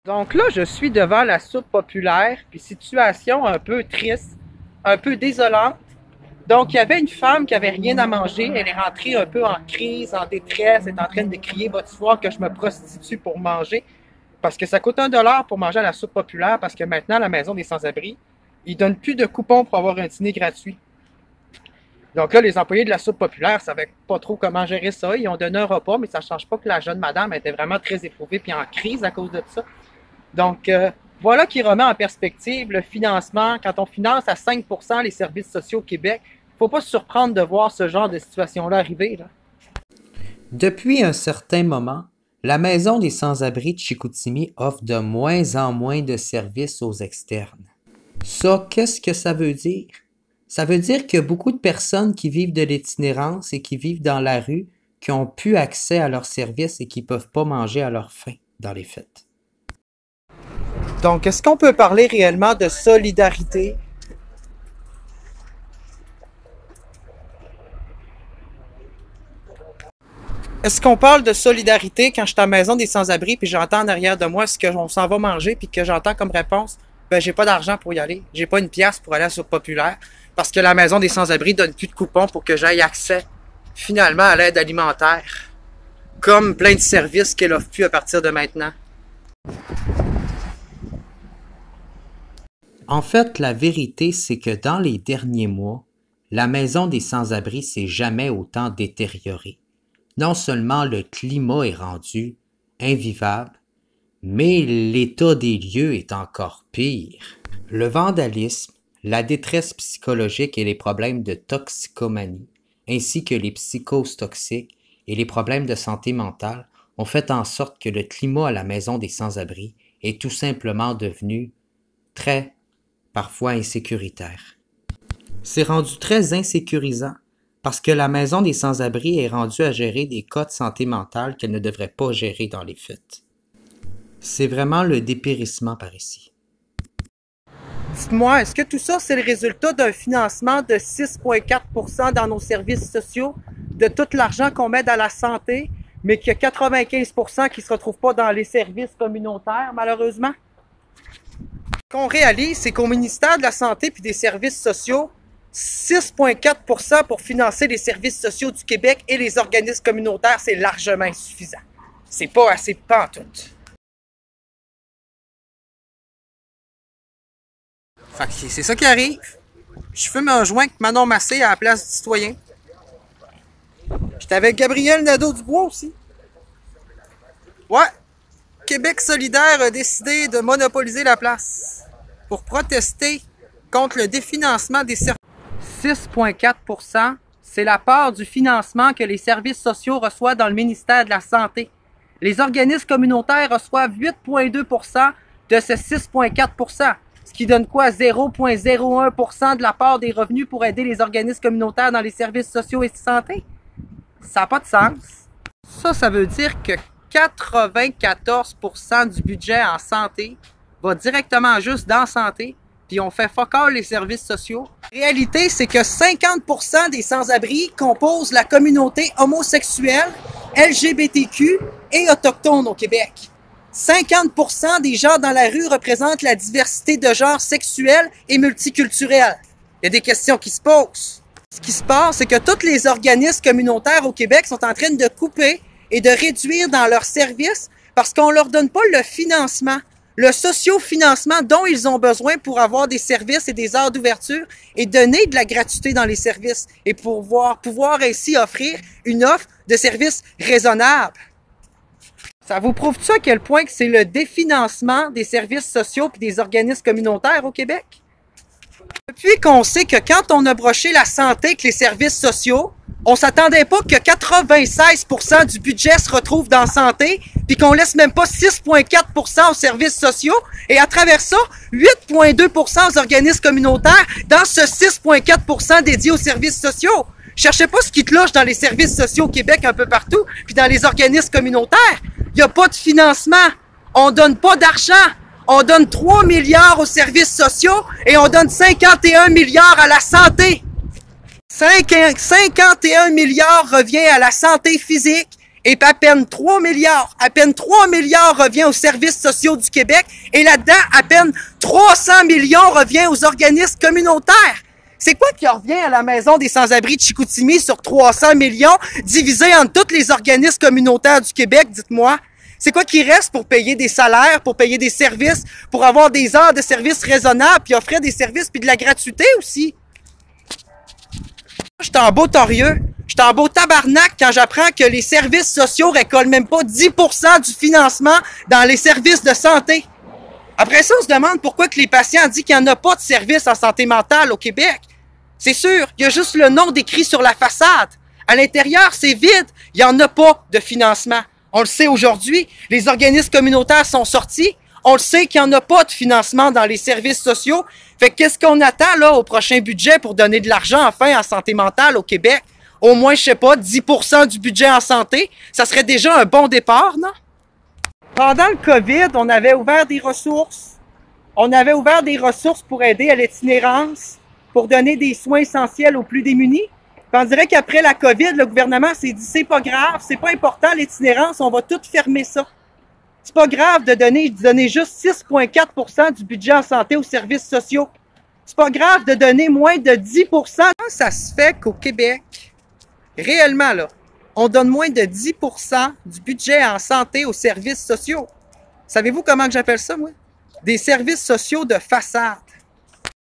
Donc là, je suis devant la soupe populaire, puis situation un peu triste, un peu désolante. Donc, il y avait une femme qui avait rien à manger. Elle est rentrée un peu en crise, en détresse, elle est en train de crier « Va-tu voir que je me prostitue pour manger? » Parce que ça coûte $1 pour manger à la soupe populaire, parce que maintenant, à la Maison des Sans-Abri, ils ne donnent plus de coupons pour avoir un dîner gratuit. Donc là, les employés de la soupe populaire ne savaient pas trop comment gérer ça. Ils ont donné un repas, mais ça ne change pas que la jeune madame était vraiment très éprouvée et en crise à cause de ça. Donc, voilà qui remet en perspective le financement. Quand on finance à 5% les services sociaux au Québec, il ne faut pas se surprendre de voir ce genre de situation-là arriver, là. Depuis un certain moment, la Maison des Sans-Abri de Chicoutimi offre de moins en moins de services aux externes. Ça, qu'est-ce que ça veut dire? Ça veut dire qu'il y a beaucoup de personnes qui vivent de l'itinérance et qui vivent dans la rue, qui ont plus accès à leurs services et qui ne peuvent pas manger à leur faim dans les fêtes. Donc, est-ce qu'on peut parler réellement de solidarité? Est-ce qu'on parle de solidarité quand je suis à la Maison des Sans-Abri puis j'entends en arrière de moi ce qu'on s'en va manger puis que j'entends comme réponse, ben j'ai pas d'argent pour y aller, j'ai pas une pièce pour aller à la soupe populaire parce que la Maison des Sans-Abri donne plus de coupons pour que j'aille accès finalement à l'aide alimentaire, comme plein de services qu'elle offre plus à partir de maintenant. En fait, la vérité, c'est que dans les derniers mois, la Maison des Sans-Abri s'est jamais autant détériorée. Non seulement le climat est rendu invivable, mais l'état des lieux est encore pire. Le vandalisme, la détresse psychologique et les problèmes de toxicomanie, ainsi que les psychoses toxiques et les problèmes de santé mentale ont fait en sorte que le climat à la Maison des Sans-Abri est tout simplement devenu parfois insécuritaire. C'est rendu très insécurisant parce que la Maison des Sans-Abri est rendue à gérer des cas de santé mentale qu'elle ne devrait pas gérer dans les faits. C'est vraiment le dépérissement par ici. Dites-moi, est-ce que tout ça, c'est le résultat d'un financement de 6,4% dans nos services sociaux, de tout l'argent qu'on met dans la santé, mais qu'il y a 95% qui ne se retrouvent pas dans les services communautaires, malheureusement? Ce qu'on réalise, c'est qu'au ministère de la Santé et des Services sociaux, 6,4% pour financer les services sociaux du Québec et les organismes communautaires, c'est largement insuffisant. C'est pas assez de pantoute. Fait que c'est ça qui arrive. Je fume un joint avec Manon Massé à la place du citoyen. J'étais avec Gabriel Nadeau-Dubois aussi. Ouais. Québec solidaire a décidé de monopoliser la place pour protester contre le définancement des services. 6,4%, c'est la part du financement que les services sociaux reçoivent dans le ministère de la Santé. Les organismes communautaires reçoivent 8,2% de ce 6,4%, ce qui donne quoi? 0,01% de la part des revenus pour aider les organismes communautaires dans les services sociaux et de santé? Ça n'a pas de sens. Ça veut dire que 94% du budget en santé va directement juste dans la santé, puis on fait fuck all les services sociaux. La réalité, c'est que 50% des sans-abri composent la communauté homosexuelle, LGBTQ et autochtone au Québec. 50% des gens dans la rue représentent la diversité de genre sexuel et multiculturel. Il y a des questions qui se posent. Ce qui se passe, c'est que tous les organismes communautaires au Québec sont en train de couper et de réduire dans leurs services parce qu'on leur donne pas le financement, le socio-financement dont ils ont besoin pour avoir des services et des heures d'ouverture et donner de la gratuité dans les services et pouvoir ainsi offrir une offre de services raisonnable. Ça vous prouve-tu à quel point que c'est le définancement des services sociaux et des organismes communautaires au Québec? Depuis qu'on sait que quand on a broché la santé avec les services sociaux, on s'attendait pas que 96% du budget se retrouve dans la santé, puis qu'on laisse même pas 6,4% aux services sociaux, et à travers ça, 8,2% aux organismes communautaires dans ce 6,4% dédié aux services sociaux. Cherchez pas ce qui te loge dans les services sociaux au Québec un peu partout, puis dans les organismes communautaires. Il n'y a pas de financement. On donne pas d'argent. On donne 3 milliards aux services sociaux et on donne 51 milliards à la santé. 51 milliards revient à la santé physique Et puis à peine 3 milliards revient aux services sociaux du Québec. Et là-dedans, à peine 300 millions revient aux organismes communautaires. C'est quoi qui revient à la Maison des sans-abri de Chicoutimi sur 300 millions divisé entre tous les organismes communautaires du Québec, dites-moi? C'est quoi qui reste pour payer des salaires, pour payer des services, pour avoir des heures de services raisonnables, puis offrir des services, puis de la gratuité aussi? J'étais en beau torieux, j'étais en beau tabarnak quand j'apprends que les services sociaux récoltent même pas 10% du financement dans les services de santé. Après ça, on se demande pourquoi que les patients disent qu'il n'y en a pas de services en santé mentale au Québec. C'est sûr, il y a juste le nom décrit sur la façade. À l'intérieur, c'est vide, il n'y en a pas de financement. On le sait aujourd'hui, les organismes communautaires sont sortis, on le sait qu'il n'y en a pas de financement dans les services sociaux. Fait que qu'est-ce qu'on attend là au prochain budget pour donner de l'argent enfin en santé mentale au Québec? Au moins, je sais pas, 10% du budget en santé, ça serait déjà un bon départ, non? Pendant le COVID, on avait ouvert des ressources. On avait ouvert des ressources pour aider à l'itinérance, pour donner des soins essentiels aux plus démunis. Puis on dirait qu'après la COVID, le gouvernement s'est dit, c'est pas grave, c'est pas important l'itinérance, on va tout fermer ça. C'est pas grave de donner juste 6,4% du budget en santé aux services sociaux. C'est pas grave de donner moins de 10%. Comment ça se fait qu'au Québec, réellement là, on donne moins de 10% du budget en santé aux services sociaux? Savez-vous comment que j'appelle ça, moi? Des services sociaux de façade.